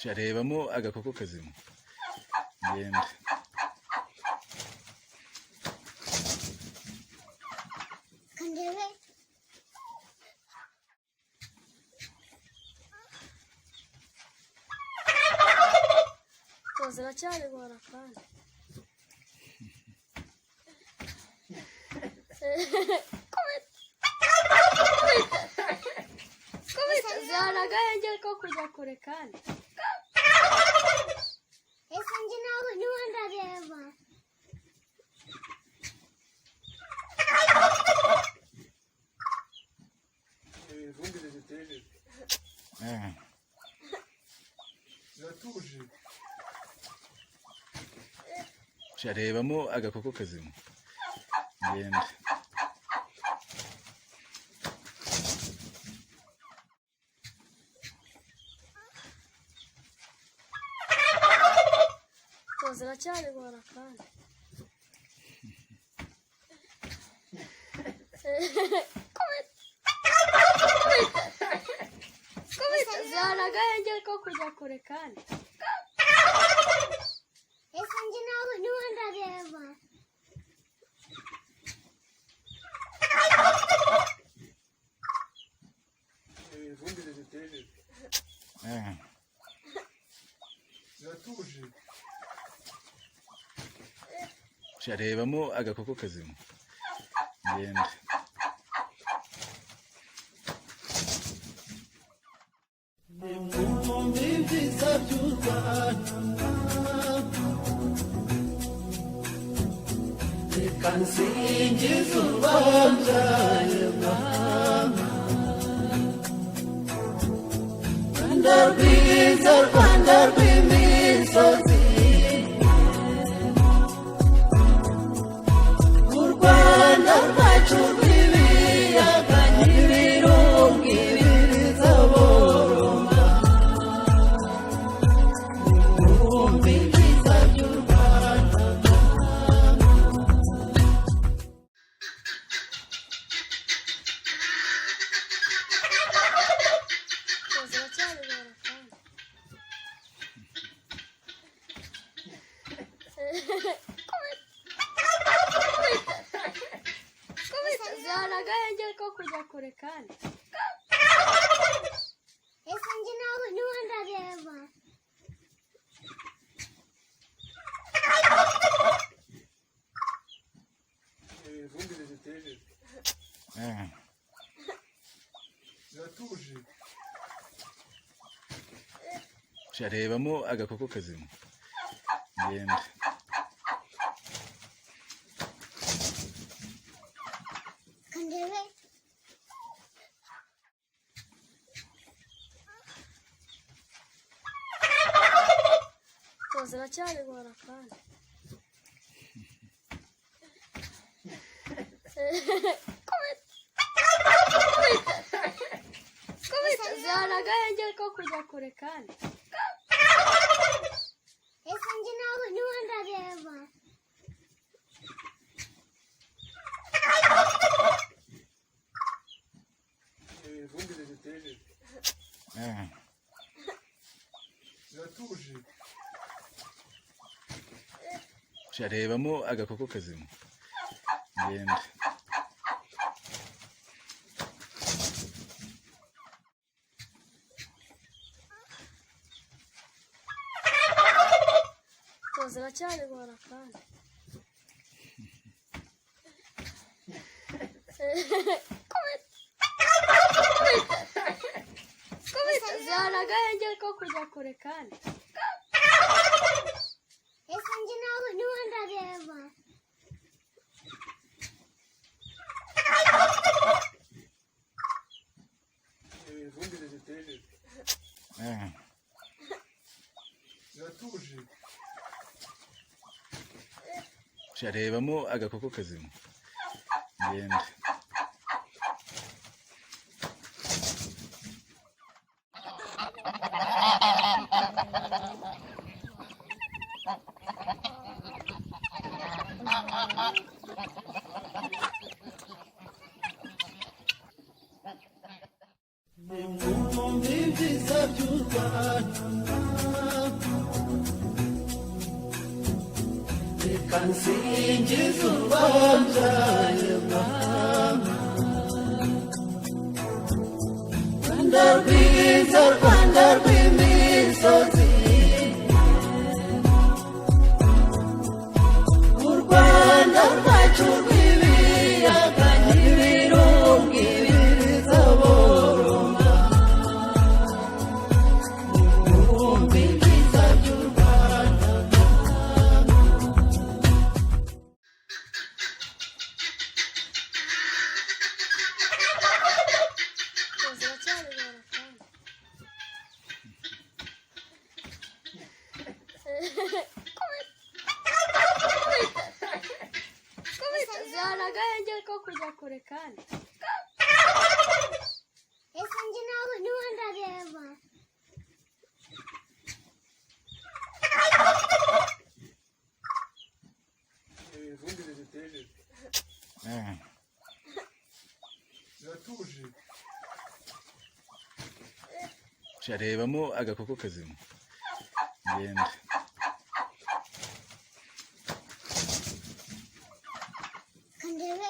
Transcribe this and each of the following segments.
Sharebamo agakoko kazima ngenda kandebe tozira cyane bora kandi zaraga yanjye ko kujya kure kandi ese njye nawe niwe ndareba vumbi ziteje ziratuje sharebamo agakoko kazima ngenda tozira cyane bora kandi zaraga yanjye ko kujya kure kandi ese njye nawe niwe ndareba vumbi ziteje ziratuje sharebamo agakoko kazima ngenda zaraga yanjye ko kujya kure kandi ese njye nawe niwe ndareba vumbi ziteje ziratuje sharebamo agakoko kazima ngenda kandebe tozira cyane bora kandi zaraga yanjye ko kujya kure kandi ese njye nawe niwe ndareba. Ifumbire zitejeje ziratuje. Sharebamo agakoko kazima. Ngende. ziracyaribora kandi zana agahenge ko kujya kure kandi ese njye nawe niwe ndareba. Ifumbire zitejeje ziratuje. Sharebamo agakoko kazima. Ngende. Kansingiza ubanjaye mama, Rwanda rwiza, Rwanda rw'imisozi, u Rwanda rwacu rw'ibiyaga n'ibirunga ibiriza boroma, ibihumbi byiza by'u Rwanda. ziracyaribora kandi zana agahenge ko kujya kure kandi ese njye nawe niwe ndareba. Ifumbire zitejeje ziratuje. Sharebamo agakoko kazima. Ngende. Kandebe.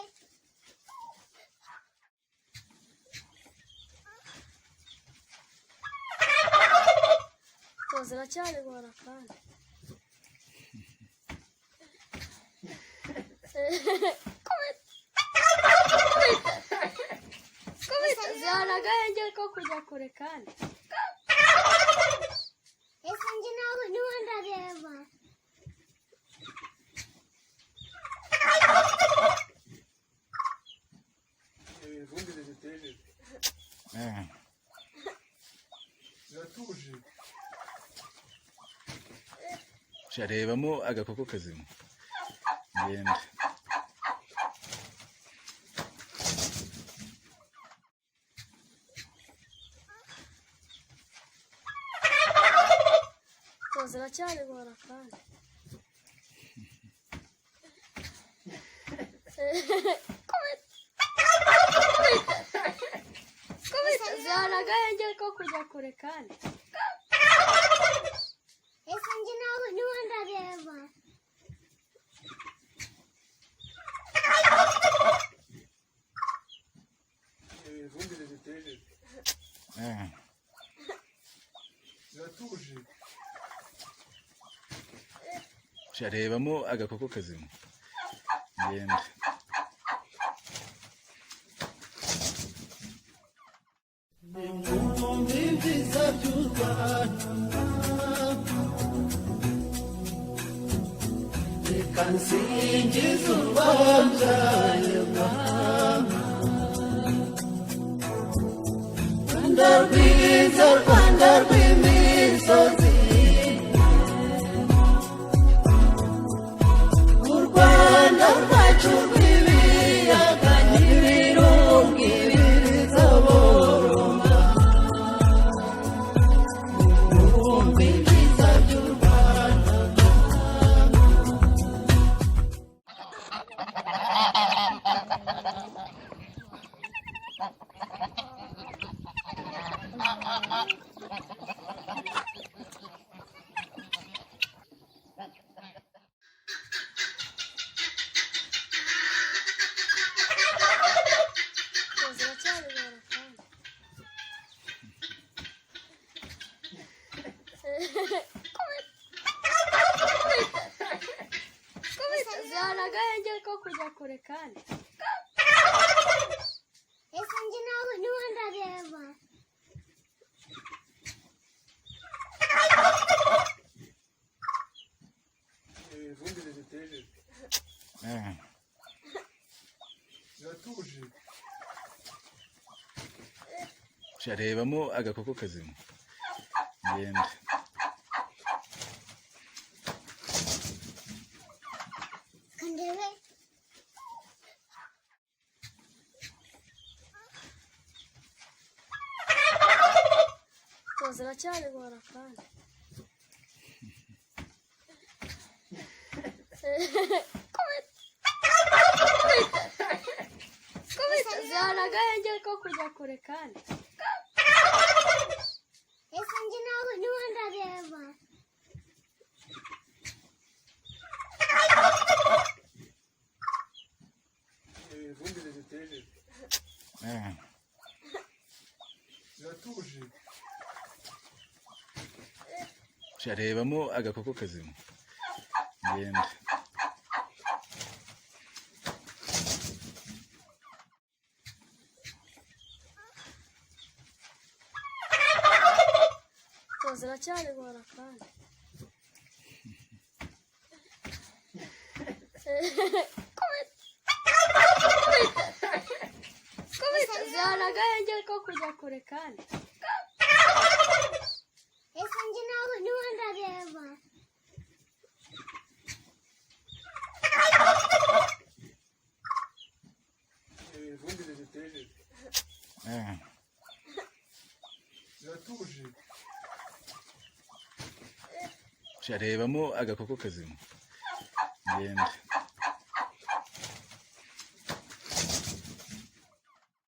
ziracyaribora kandi zana agahenge ko kujya kure kandi ese njye nawe niwe ndareba. Ifumbire zitejeje ziratuje. Sharebamo agakoko kazima. Ngende. ziracyaribora kandi zana agahenge ko kujya kure kandi ese njye nawe niwe ndareba. Ifumbire zitejeje ziratuje. Sharebamo agakoko kazima. Ngende. Ibihumbi byiza by'u Rwanda, reka nsingiza ubanjaye mama, Rwanda rwiza, Rwanda rw'imisozi, u Rwanda rwacu rw'ibiyaga n'ibirunga ibiriza boroma, ibihumbi byiza ziracyarigora kandi zana agahenge ko kujya kure kandi ese njye nawe niwe ndareba ifumbire ziteje ziratuje rebamo agakoko kazima ngende kandebe ziracyarigora kandi zana agahenge ko kujya kure kandi ese njye nawe niwe ndareba ifumbire ziteje ziratuje rebamo agakoko kazima ngende ziracyarigora kandi zana agahenge ko kujya kure kandi ese njye nawe niwe ndareba ifumbire ziteje ziratuje rebamo agakoko kazima ngende